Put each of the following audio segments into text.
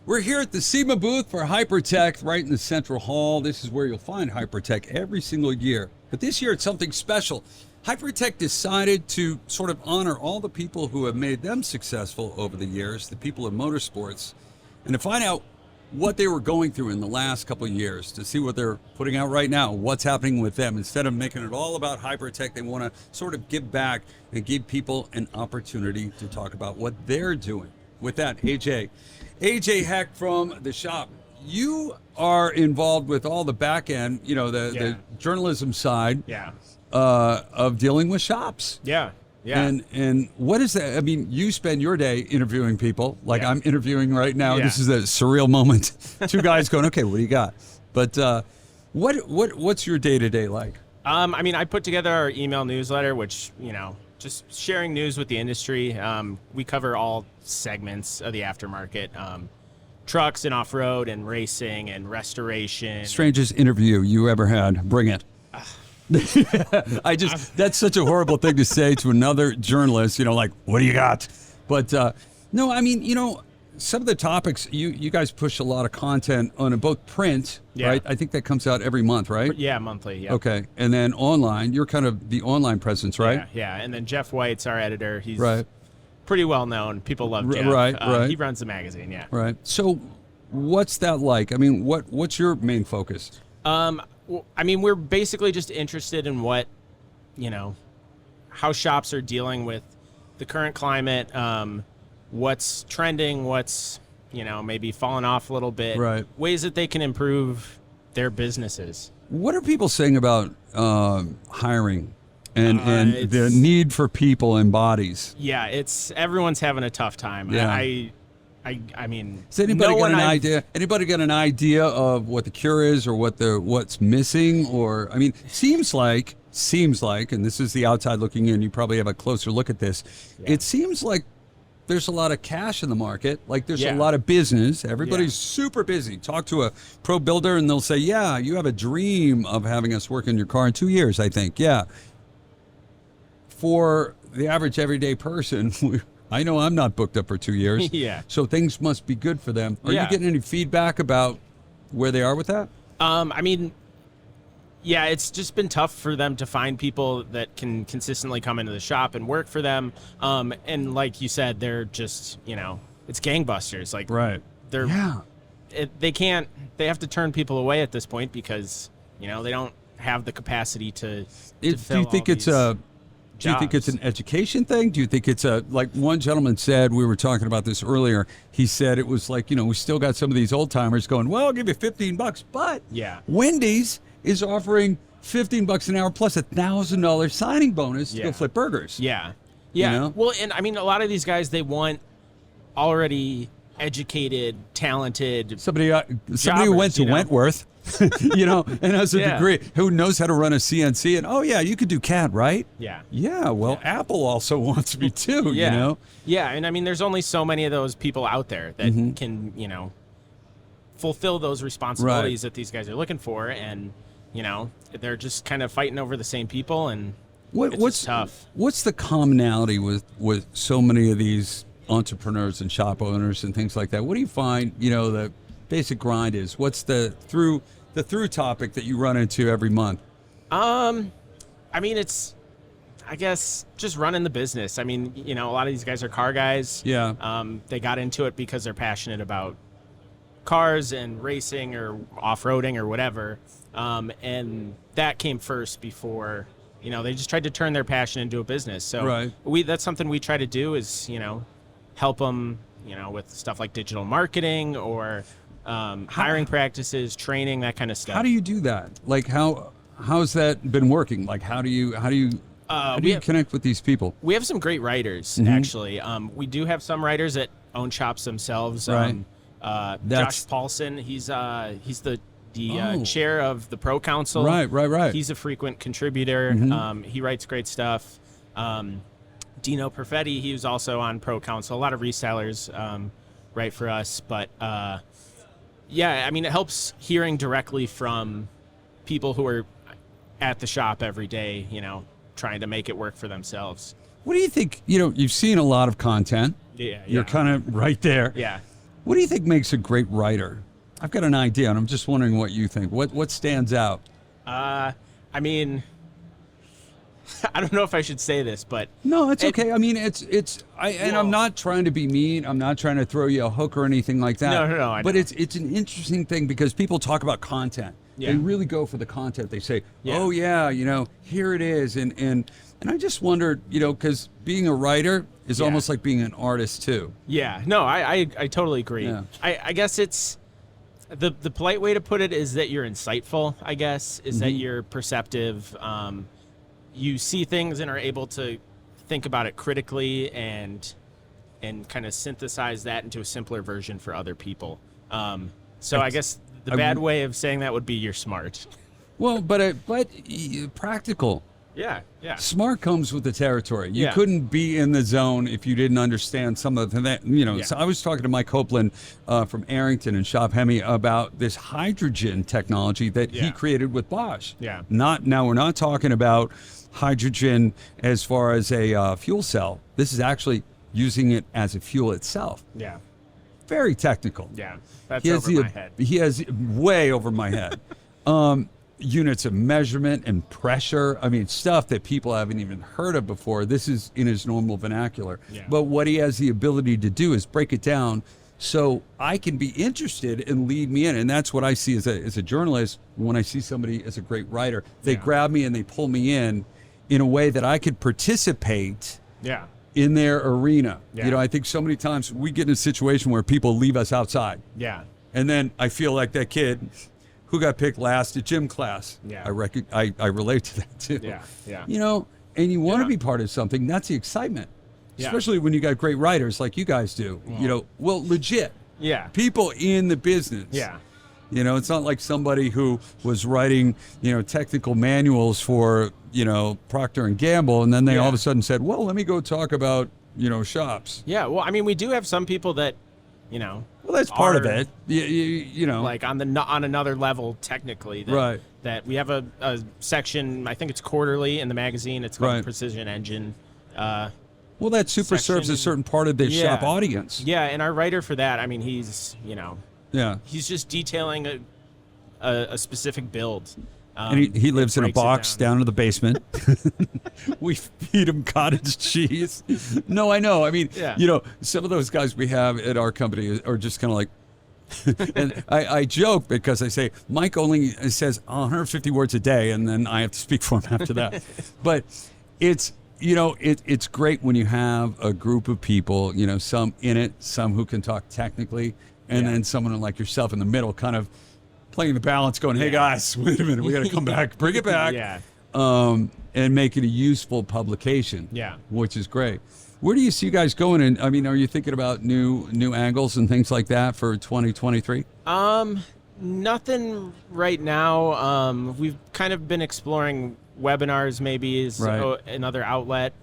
We're here at the SEMA booth for Hypertech right in the Central Hall. This is where you'll find Hypertech every single year. But this year it's something special. Hypertech decided to sort of honor all the people who have made them successful over the years, the people in motorsports, and to find out what they were going through in the last couple of years, to see what they're putting out right now, what's happening with them. Instead of making it all about Hypertech, they want to sort of give back and give people an opportunity to talk about what they're doing. With that, AJ Hecht from the shop, you are involved with all the back end, the journalism side of dealing with shops. Yeah. And what is that? I mean, you spend your day interviewing people, like I'm interviewing right now. Yeah. This is a surreal moment. Two guys going, okay, what do you got? But what's your day-to-day like? I put together our email newsletter, which, just sharing news with the industry. We cover all segments of the aftermarket, trucks and off-road and racing and restoration. Strangest interview you ever had. Bring it. That's such a horrible thing to say to another journalist, like, what do you got? But no, I mean, some of the topics, you guys push a lot of content on both print, right? I think that comes out every month, right? Yeah, monthly, yeah. Okay, and then online, you're kind of the online presence, right? Yeah, and then Jeff White's our editor. He's right. Pretty well known. People love Jeff. Right. He runs the magazine, yeah. Right. So what's that like? I mean, what's your main focus? We're basically just interested in what, how shops are dealing with the current climate, what's trending, what's, maybe falling off a little bit, right. Ways that they can improve their businesses. What are people saying about hiring and the need for people and bodies? Yeah, everyone's having a tough time. Yeah. I mean, has anybody got an idea? Anybody got an idea of what the cure is, or what's missing? Or seems like, and this is the outside looking in. You probably have a closer look at this. Yeah. It seems like there's a lot of cash in the market. Like there's a lot of business. Everybody's super busy. Talk to a pro builder, and they'll say, "Yeah, you have a dream of having us work in your car in 2 years." I think, yeah. For the average everyday person. I know I'm not booked up for 2 years. Yeah. So things must be good for them. Are you getting any feedback about where they are with that? It's just been tough for them to find people that can consistently come into the shop and work for them. And like you said, they're just, it's gangbusters. Like, right. They have to turn people away at this point because, they don't have the capacity to fill Do you think it's Do you think it's an education thing? Do you think it's like one gentleman said, we were talking about this earlier, he said it was like, we still got some of these old timers going, well, I'll give you $15, but Wendy's is offering $15 an hour plus $1,000 signing bonus to go flip burgers. Yeah. Well, and a lot of these guys, they want already educated, talented somebody who went to Wentworth, and has a degree, who knows how to run a CNC, and you could do CAD, right? Yeah. Well, Apple also wants me too. Yeah, and there's only so many of those people out there that can fulfill those responsibilities that these guys are looking for, and they're just kind of fighting over the same people, and it's tough. What's the commonality with so many of these entrepreneurs and shop owners and things like that? What do you find, the basic grind is? What's the through topic that you run into every month? It's, I guess, just running the business. A lot of these guys are car guys. Yeah. They got into it because they're passionate about cars and racing or off-roading or whatever. And that came first before, they just tried to turn their passion into a business. So that's something we try to do is, help them, with stuff like digital marketing or hiring practices, training, that kind of stuff. How do you do that? Like, how's that been working? Like, how do you connect with these people? We have some great writers, actually. We do have some writers that own shops themselves. Josh Paulson, he's the chair of the Pro Council. Right. He's a frequent contributor. He writes great stuff. Dino Perfetti, he was also on Pro Council. A lot of resellers write for us. But, it helps hearing directly from people who are at the shop every day, trying to make it work for themselves. What do you think? You've seen a lot of content. Yeah. You're kind of right there. Yeah. What do you think makes a great writer? I've got an idea, and I'm just wondering what you think. What stands out? I mean, I don't know if I should say this, but No, it's okay. I mean, and I'm not trying to be mean. I'm not trying to throw you a hook or anything like that. No, I but know. it's an interesting thing because people talk about content. Yeah. They really go for the content. They say, Yeah. "Oh yeah, here it is," and I just wondered, because being a writer is Yeah. almost like being an artist too. yeah, no, I totally agree. Yeah. I guess it's the polite way to put it is that you're insightful. I guess is that you're perceptive. You see things and are able to think about it critically and kind of synthesize that into a simpler version for other people. So I guess the bad way of saying that would be you're smart. Well, but practical. Yeah. Smart comes with the territory. You Yeah. couldn't be in the zone if you didn't understand some of that. Yeah. So I was talking to Mike Copeland from Arrington and Shop Hemi about this hydrogen technology that he Yeah. created with Bosch. Yeah. Now we're not talking about hydrogen as far as a fuel cell. This is actually using it as a fuel itself. Yeah. Very technical. Yeah. That's He has over my head. He has way over my head. Units of measurement and pressure. I mean, stuff that people haven't even heard of before. This is in his normal vernacular. Yeah. But what he has the ability to do is break it down so I can be interested and lead me in. And that's what I see as a journalist when I see somebody as a great writer. They Yeah. grab me and they pull me in a way that I could participate Yeah. in their arena. Yeah. I think so many times we get in a situation where people leave us outside. Yeah. And then I feel like that kid who got picked last at gym class. Yeah. I relate to that too. Yeah. And you want to Yeah. be part of something. That's the excitement. Yeah. Especially when you got great writers like you guys do. Legit Yeah. people in the business. Yeah. It's not like somebody who was writing, technical manuals for, Procter and Gamble, and then they Yeah. all of a sudden said, "Well, let me go talk about, shops." Yeah. Well, I mean, we do have some people that, Well, that's part of are, it. You know, like on another level technically. That, Right. That we have a section. I think it's quarterly in the magazine. It's called Right. Precision Engine. well, that super serves a section- certain part of the Yeah. shop audience. Yeah, and our writer for that, I mean, he's Yeah. he's just detailing a specific build. And he lives in a breaks it box down in the basement. We feed him cottage cheese. No, I know. I mean, Yeah. some of those guys we have at our company are just kind of like, and I joke because I say, Mike only says 150 words a day, and then I have to speak for him after that. But it's, it's great when you have a group of people, some in it, some who can talk technically, and Yeah. then someone like yourself in the middle kind of playing the balance going, hey Yeah. guys, wait a minute, we got to come back, bring it back, Yeah. and make it a useful publication, Yeah. which is great. Where do you see you guys going? And I mean, are you thinking about new angles and things like that for 2023? Nothing right now. We've kind of been exploring webinars, maybe is Right. another outlet.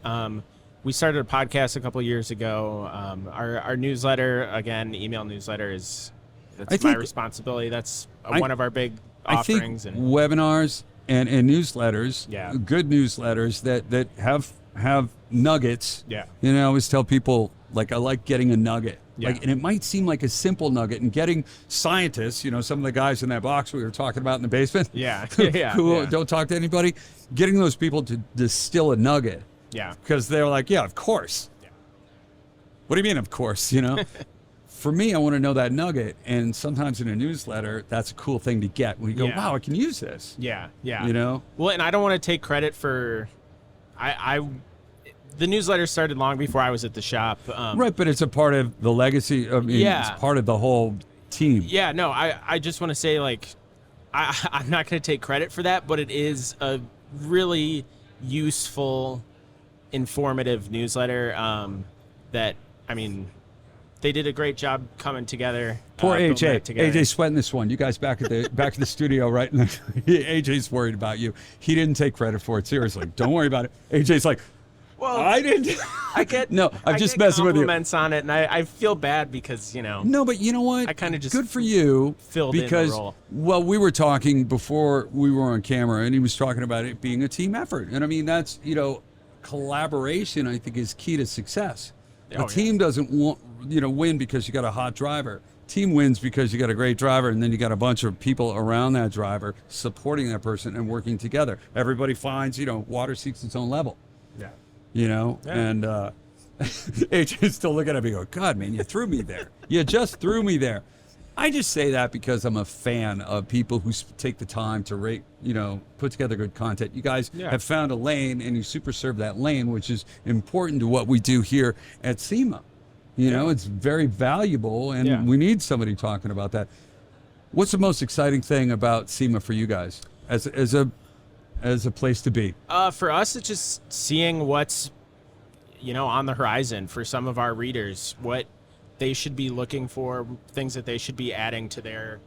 We started a podcast a couple years ago. Our newsletter, again, email newsletter that's I my think- responsibility. That's I- one of our big I think offerings. And webinars and newsletters, Yeah. good newsletters that have nuggets. Yeah. I always tell people, like, I like getting a nugget. Yeah. And it might seem like a simple nugget, and getting scientists, some of the guys in that box we were talking about in the basement, Yeah. who, Yeah. who Yeah. don't talk to anybody, getting those people to distill a nugget, Yeah. because they're like, yeah, of course. Yeah. What do you mean, of course? For me, I want to know that nugget, and sometimes in a newsletter, that's a cool thing to get when you go, Yeah. wow, I can use this. Yeah. Yeah. Well, and I don't want to take credit for, the newsletter started long before I was at the shop. right, but it's a part of the legacy. I mean, Yeah. it's part of the whole team. Yeah, no, I just want to say, like, I'm not going to take credit for that, but it is a really useful, informative newsletter that, I mean, they did a great job coming together. Poor building AJ. that together. AJ's sweating this one. You guys back at the studio, right? AJ's worried about you. He didn't take credit for it. Seriously, don't worry about it. AJ's like, Well, I didn't. I get No, I'm I just get messing with you. compliments on it, and I feel bad because No, but you know what? I kinda just good for you. filled in the because, role. well, we were talking before we were on camera, and he was talking about it being a team effort, and I mean that's collaboration. I think is key to success. Oh, A team doesn't win because you got a hot driver. team wins because you got a great driver, and then you got a bunch of people around that driver supporting that person and working together. Everybody finds, water seeks its own level. Yeah. And AJ's still looking at me going, God, man, you threw me there. You just threw me there. I just say that because I'm a fan of people who take the time to rate, put together good content. You guys have found a lane, and you super serve that lane, which is important to what we do here at SEMA. It's very valuable, and we need somebody talking about that. What's the most exciting thing about SEMA for you guys as a place to be? For us, it's just seeing what's, on the horizon for some of our readers, what they should be looking for, things that they should be adding to their,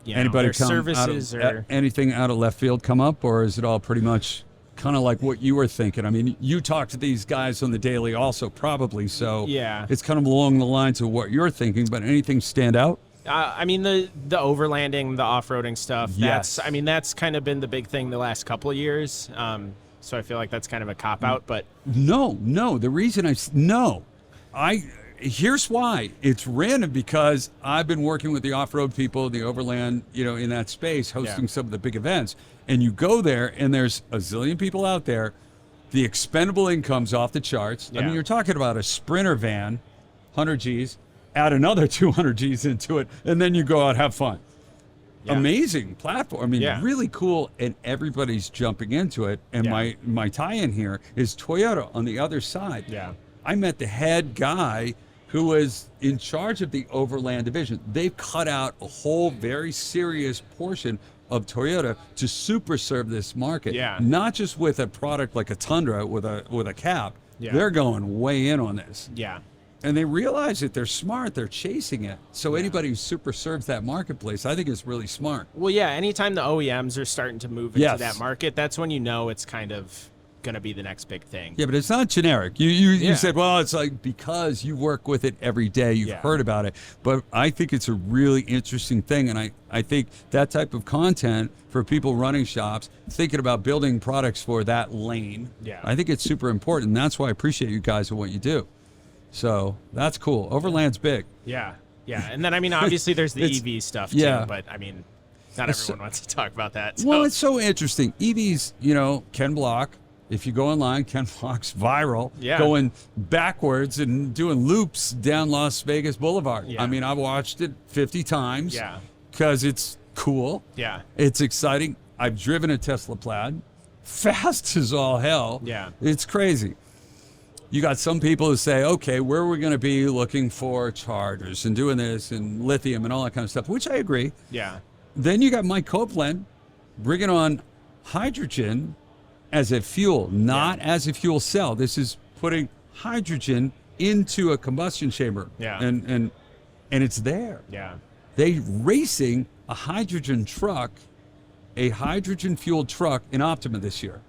their services or anything out of left field come up, or is it all pretty much kind of like what you were thinking? I mean, you talk to these guys on the daily also, probably, so it's kind of along the lines of what you're thinking, but anything stand out? I mean, the overlanding, the off-roading stuff, that's kind of been the big thing the last couple of years. So I feel like that's kind of a cop-out, but... No, the reason here's why. It's random because I've been working with the off-road people, the overland, in that space, hosting some of the big events. And you go there, and there's a zillion people out there. The expendable income's off the charts. I mean, you're talking about a Sprinter van, 100 G's, add another 200 G's into it, and then you go out, have fun. Amazing platform. I mean, really cool, and everybody's jumping into it. And my tie-in here is Toyota on the other side. Yeah. I met the head guy who was in charge of the Overland division. They've cut out a whole very serious portion of Toyota to super serve this market. Yeah. Not just with a product like a Tundra with a cap. Yeah. They're going way in on this. Yeah. And they realize it. They're smart. They're chasing it. So anybody who super serves that marketplace, I think is really smart. Well, anytime the OEMs are starting to move into that market, that's when it's kind of going to be the next big thing. Yeah, but it's not generic. You said, well, it's like because you work with it every day, you've heard about it. But I think it's a really interesting thing. And I think that type of content for people running shops, thinking about building products for that lane, I think it's super important. And that's why I appreciate you guys and what you do. So that's cool. Overland's big. Yeah. And then, obviously there's the EV stuff too, but not everyone wants to talk about that. So. Well, it's so interesting. EVs, Ken Block, if you go online, Ken Block's viral, going backwards and doing loops down Las Vegas Boulevard. Yeah. I mean, I've watched it 50 times because it's cool. Yeah. It's exciting. I've driven a Tesla Plaid, fast as all hell. Yeah. It's crazy. You got some people who say, okay, where are we going to be looking for chargers and doing this and lithium and all that kind of stuff, which I agree. Yeah. Then you got Mike Copeland bringing on hydrogen as a fuel, not as a fuel cell. This is putting hydrogen into a combustion chamber. Yeah. And it's there. Yeah. They racing a hydrogen truck, a hydrogen fueled truck in Optima this year.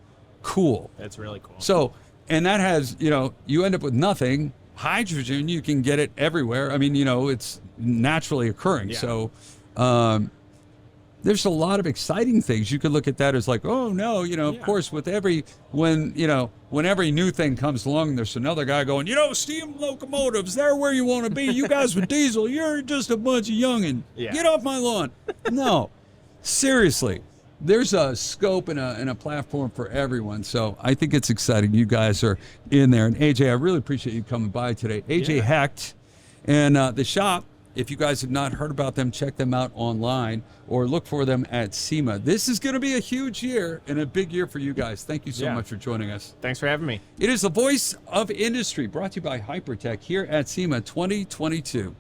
Cool. That's really cool. So, and that has, you end up with nothing. Hydrogen, you can get it everywhere. I mean, it's naturally occurring. Yeah. So, there's a lot of exciting things. You could look at that as like, oh no, of course, when every new thing comes along, there's another guy going, steam locomotives, they're where you want to be. You guys with diesel, you're just a bunch of youngin'. Yeah. Get off my lawn. No, seriously. There's a scope and a platform for everyone. So I think it's exciting. You guys are in there. And AJ, I really appreciate you coming by today. AJ Hecht and the shop. If you guys have not heard about them, check them out online or look for them at SEMA. This is going to be a huge year and a big year for you guys. Thank you so much for joining us. Thanks for having me. It is the Voice of Industry brought to you by Hypertech here at SEMA 2022.